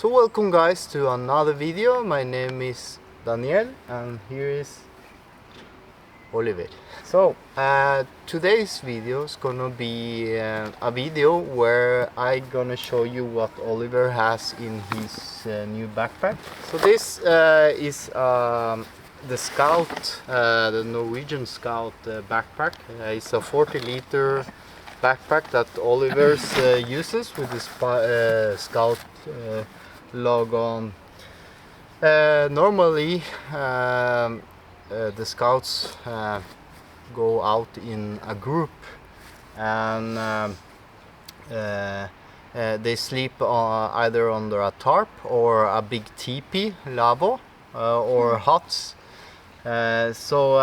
So welcome guys to another video. My name is Daniel and here is Oliver. So today's video is gonna be a video where I'm gonna show you what Oliver has in his new backpack. So this is the Scout, the Norwegian Scout backpack. It's a 40-liter backpack that Oliver uses with his Scout logo on. Normally the Scouts go out in a group and they sleep either under a tarp or a big teepee, lavo, or huts. So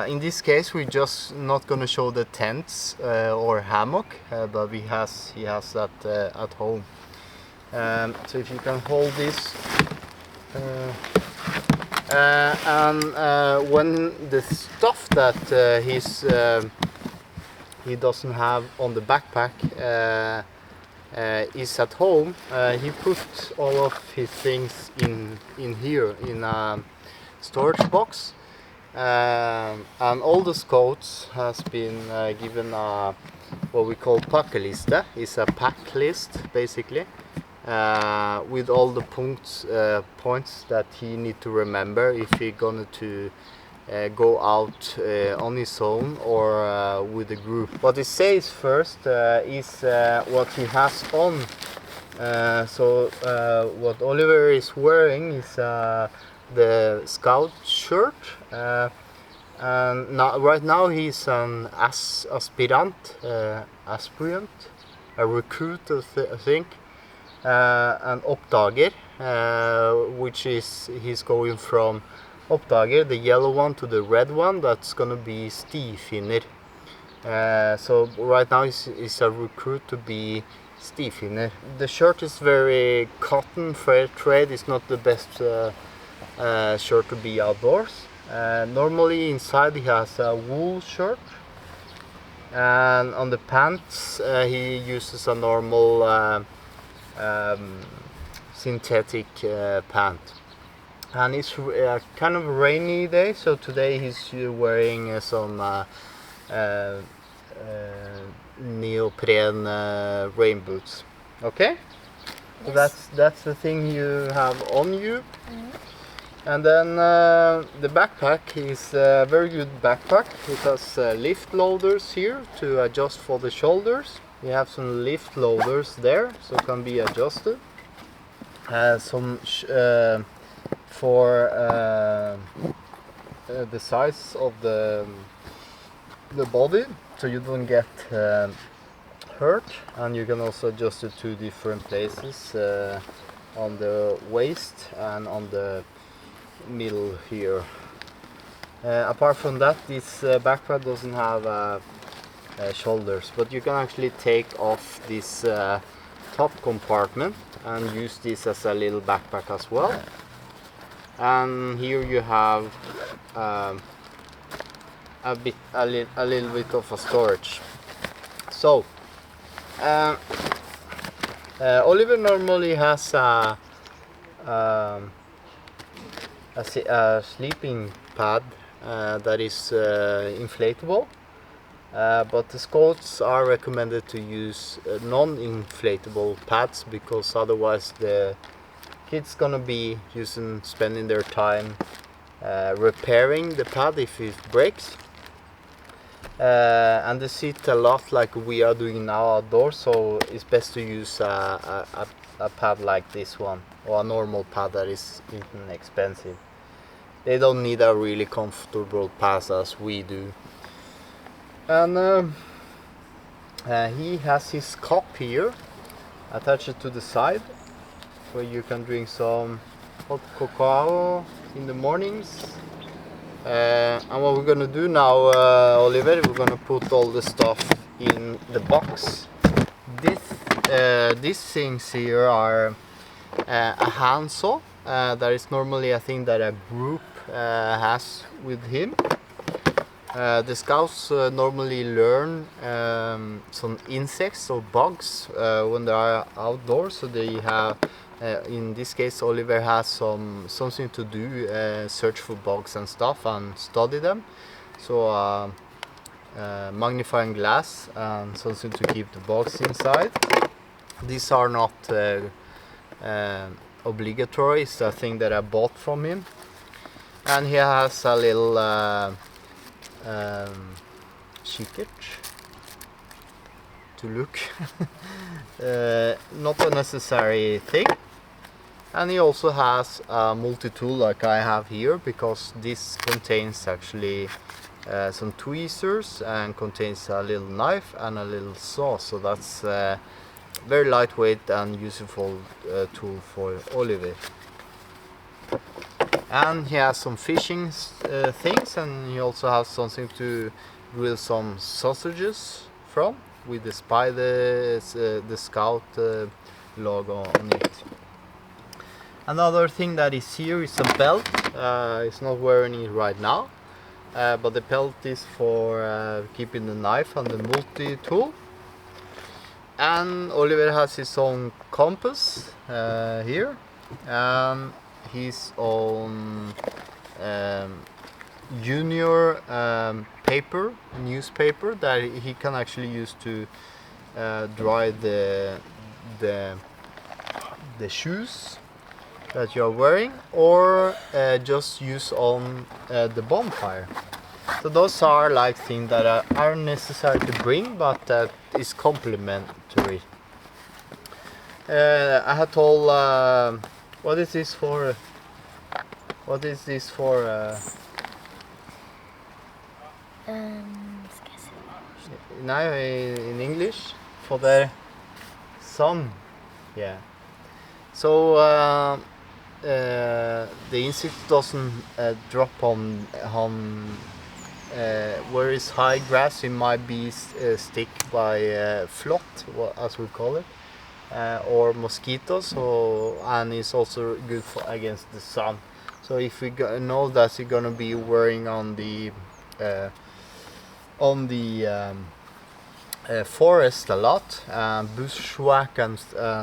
in this case we're just not gonna show the tents or hammock, but he has that at home. So if you can hold this, and when the stuff that he doesn't have on the backpack is at home, he puts all of his things in here in a storage box. And all the Scouts has been given a what we call pakkeliste. It's a pack list basically, with all the points that he need to remember if he gonna to go out on his own or with a group. What it says first is what he has on. So what Oliver is wearing is the Scout shirt, and right now he's an aspirant, a recruit, I think, an oppdager, which is he's going from oppdager, the yellow one, to the red one that's gonna be stifinner. So right now he's a recruit to be stifinner. The shirt is very cotton, fair trade. It's not the best shirt to be outdoors. Normally inside he has a wool shirt, and on the pants he uses a normal synthetic pant. And it's kind of a rainy day, so today he's wearing some neoprene rain boots. Okay, yes. So that's the thing you have on you. And then the backpack is a very good backpack. It has lift loaders here to adjust for the shoulders. You have some lift loaders there, so it can be adjusted. Some for the size of the body, so you don't get hurt. And you can also adjust it to different places on the waist and on the middle here. Apart from that, this backpack doesn't have shoulders, but you can actually take off this top compartment and use this as a little backpack as well. And here you have a little bit of a storage. So Oliver normally has a sleeping pad that is inflatable, but the Scouts are recommended to use non-inflatable pads, because otherwise the kids gonna be spending their time repairing the pad if it breaks. And they sit a lot like we are doing now outdoors, so it's best to use a pad like this one, or a normal pad that is inexpensive. They don't need a really comfortable pad as we do. And he has his cup here attached to the side, where you can drink some hot cocoa in the mornings. And what we're gonna do now, Oliver, we're gonna put all the stuff in the box. These things here are a handsaw. That is normally a thing that a group has with him. The Scouts normally learn some insects or bugs when they are outdoors, so they have in this case Oliver has something to do, search for bugs and stuff and study them. So magnifying glass and something to keep the bugs inside. These are not obligatory, it's a thing that I bought from him. And he has a little kikert to look. Not a necessary thing. And he also has a multi-tool like I have here, because this contains actually some tweezers and contains a little knife and a little saw. So that's very lightweight and useful tool for Oliver. And he has some fishing things, and he also has something to grill some sausages from, with the spider, the scout logo on it. Another thing that is here is a belt. He's not wearing it right now, but the belt is for keeping the knife and the multi-tool. And Oliver has his own compass here, and his own junior newspaper that he can actually use to dry the shoes that you're wearing, or just use on the bonfire. So those are like things that aren't necessary to bring, but that is complementary. I had told, what is this for? What is this for? Now in English, for the sun. Yeah. So the insect doesn't drop on where is high grass. It might be stick by float, as we call it, or mosquitoes. So, and it's also good for against the sun. So if we know that you're gonna be wearing on the forest a lot, bushwhack and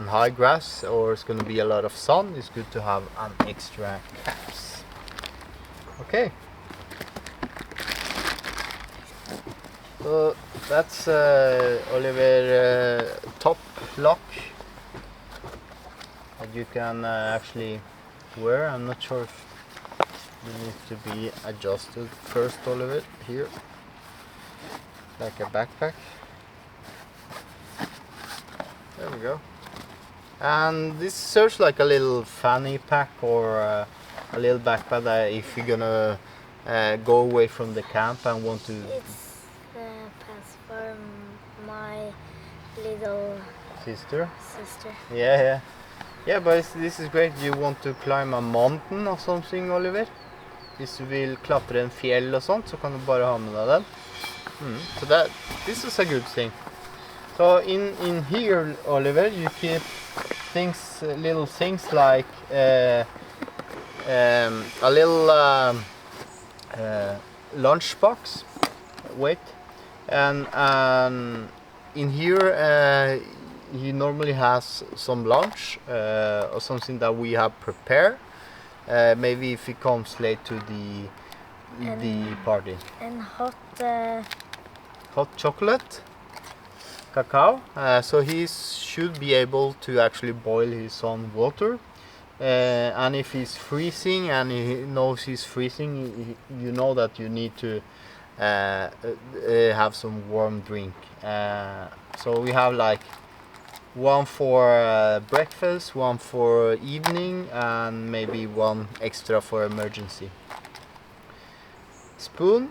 high grass, or it's gonna be a lot of sun, it's good to have an extra caps. Okay. So that's Oliver top lock that you can actually wear. I'm not sure if it needs to be adjusted first, Oliver, here, like a backpack. There we go. And this serves like a little fanny pack, or a little backpack that if you're gonna go away from the camp and want to... It's pass for my little sister. Yeah. Yeah, but this is great. You want to climb a mountain or something, Oliver? Hvis du vil klatre en fjell og sånt, så kan du bare ha med deg den. So this is a good thing. So in here, Oliver, you keep things, little things like a little lunchbox. Wait, and in here he normally has some lunch or something that we have prepared. Maybe if he comes late to the party. And hot chocolate, cacao. So he should be able to actually boil his own water. And if he's freezing and he knows he's freezing, you know that you need to have some warm drink. So we have like one for breakfast, one for evening, and maybe one extra for emergency. Spoon.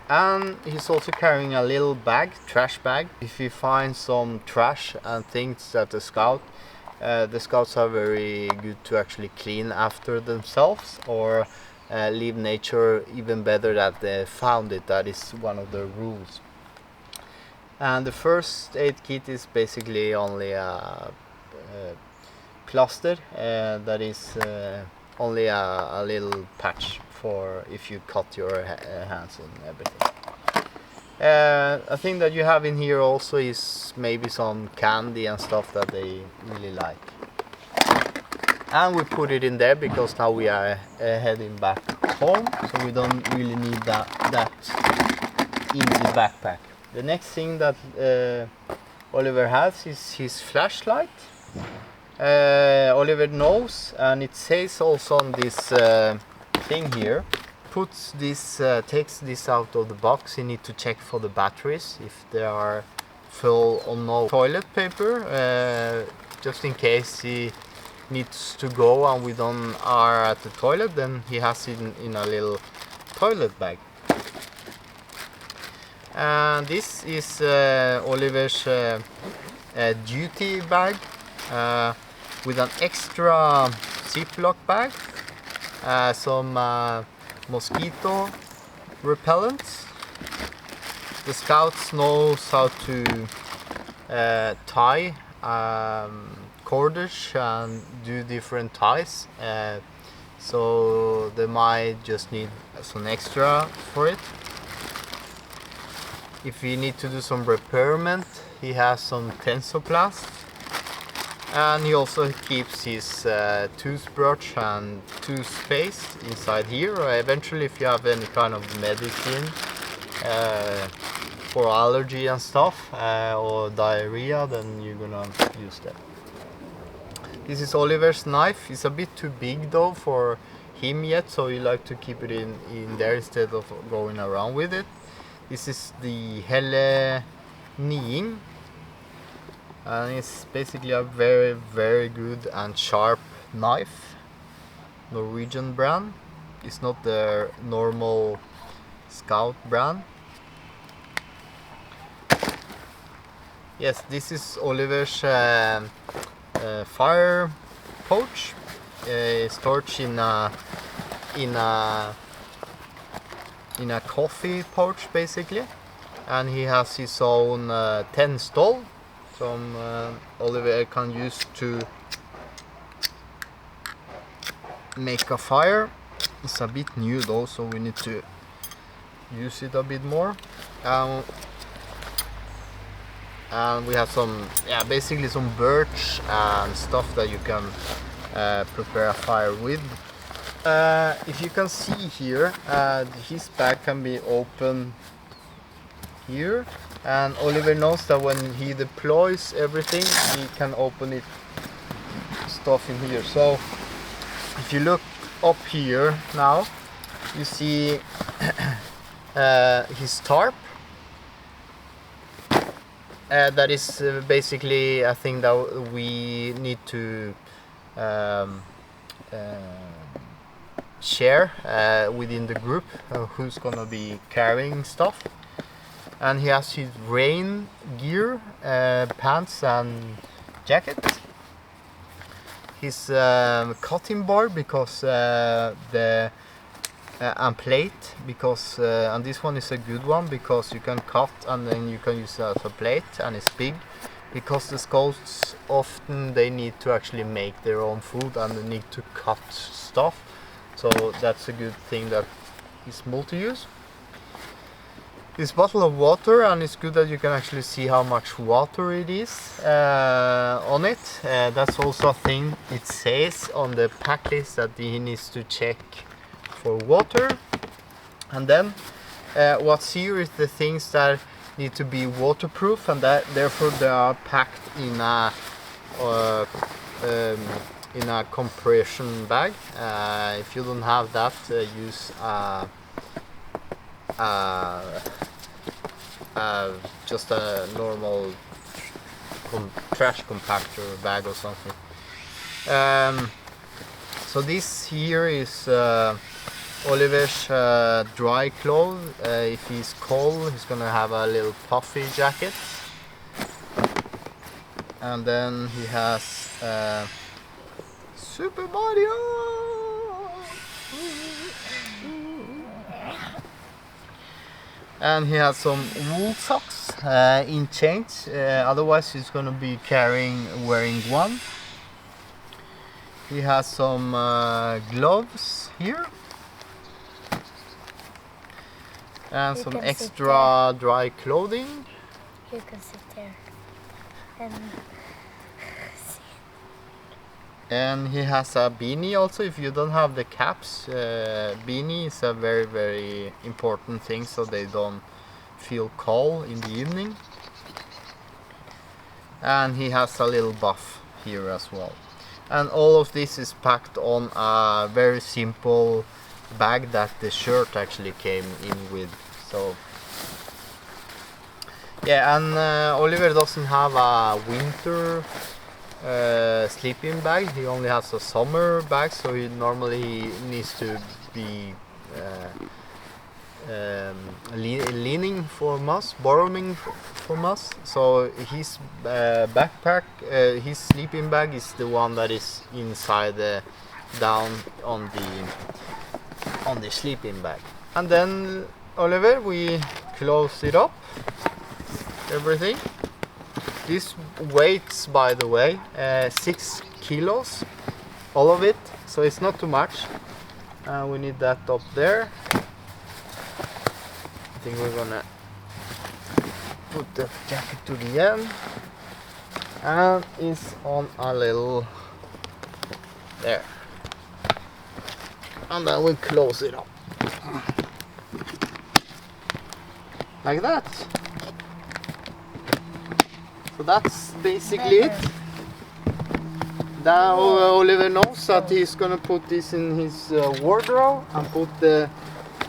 And he's also carrying a little bag, trash bag. If you find some trash and things at the scouts are very good to actually clean after themselves, or leave nature even better that they found it. That is one of the rules. And the first aid kit is basically only a plaster that is only a little patch for if you cut your hands and everything. A thing that you have in here also is maybe some candy and stuff that they really like. And we put it in there because now we are heading back home, so we don't really need that in the backpack. The next thing that Oliver has is his flashlight. Oliver knows, and it says also on this thing here, takes this out of the box. You need to check for the batteries if they are full or no. Toilet paper, just in case he needs to go and we don't are at the toilet, then he has it in a little toilet bag. And this is Oliver's duty bag with an extra Ziploc bag, some mosquito repellents. The scouts knows how to tie cordage and do different ties, so they might just need some extra for it. If we need to do some repairment, he has some tensoplast, and he also keeps his toothbrush and toothpaste inside here. Eventually, if you have any kind of medicine for allergy and stuff, or diarrhea, then you're gonna use that. This is Oliver's knife. It's a bit too big though for him yet, so he like to keep it in there instead of going around with it. This is the Helle Nying, and it's basically a very good and sharp knife. Norwegian brand. It's not the normal Scout brand. Yes, this is Oliver's fire pouch. Storage in a coffee pouch basically, and he has his own 10 stall, some Oliver can use to make a fire. It's a bit new though, so we need to use it a bit more. And we have some, basically some birch and stuff that you can prepare a fire with. If you can see here, his bag can be open here, and Oliver knows that when he deploys everything, he can open it stuff in here. So if you look up here now, you see his tarp. That is basically a thing that we need to share within the group, who's gonna be carrying stuff. And he has his rain gear, pants and jacket. His cutting board, because and plate, because and this one is a good one because you can cut and then you can use it as a plate, and it's big because the scouts often they need to actually make their own food and they need to cut stuff, so that's a good thing that is multi-use. This bottle of water, and it's good that you can actually see how much water it is on it. That's also a thing it says on the pack list, that he needs to check for water. And then what's here is the things that need to be waterproof, and that therefore they are packed in a compression bag. If you don't have that, use just a normal trash compactor bag or something. So this here is Oliver's dry clothes. If he's cold, he's gonna have a little puffy jacket. And then he has Super Mario! And he has some wool socks in chains, otherwise he's gonna be wearing one. He has some gloves here. And some extra dry clothing. You can sit there and see. And he has a beanie also. If you don't have the caps, beanie is a very, very important thing so they don't feel cold in the evening. And he has a little buff here as well. And all of this is packed on a very simple bag that the shirt actually came in with. So yeah, and Oliver doesn't have a winter sleeping bag. He only has a summer bag, so he normally needs to be leaning from us, borrowing from us. So his backpack, his sleeping bag is the one that is inside down on the sleeping bag. And then Oliver, we close it up, everything. This weighs, by the way, 6 kilos, all of it, so it's not too much. We need that up there. I think we're gonna put the jacket to the end, and it's on a little there, and then we close it up like that. So that's basically it. Now Oliver knows that he's gonna put this in his wardrobe and put the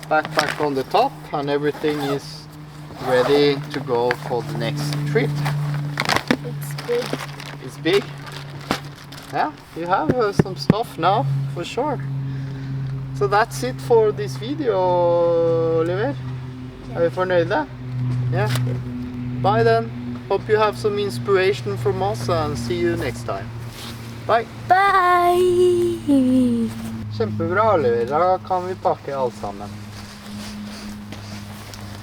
backpack on the top, and everything is ready to go for the next trip. It's big. It's big. Yeah, you have some stuff now for sure. So that's it for this video, Oliver. Are you fornøyd? Yeah. Bye then. Hope you have some inspiration from us, and see you next time. Bye. Bye! Kjempebra, Oliver. Da kan vi pakke alt sammen.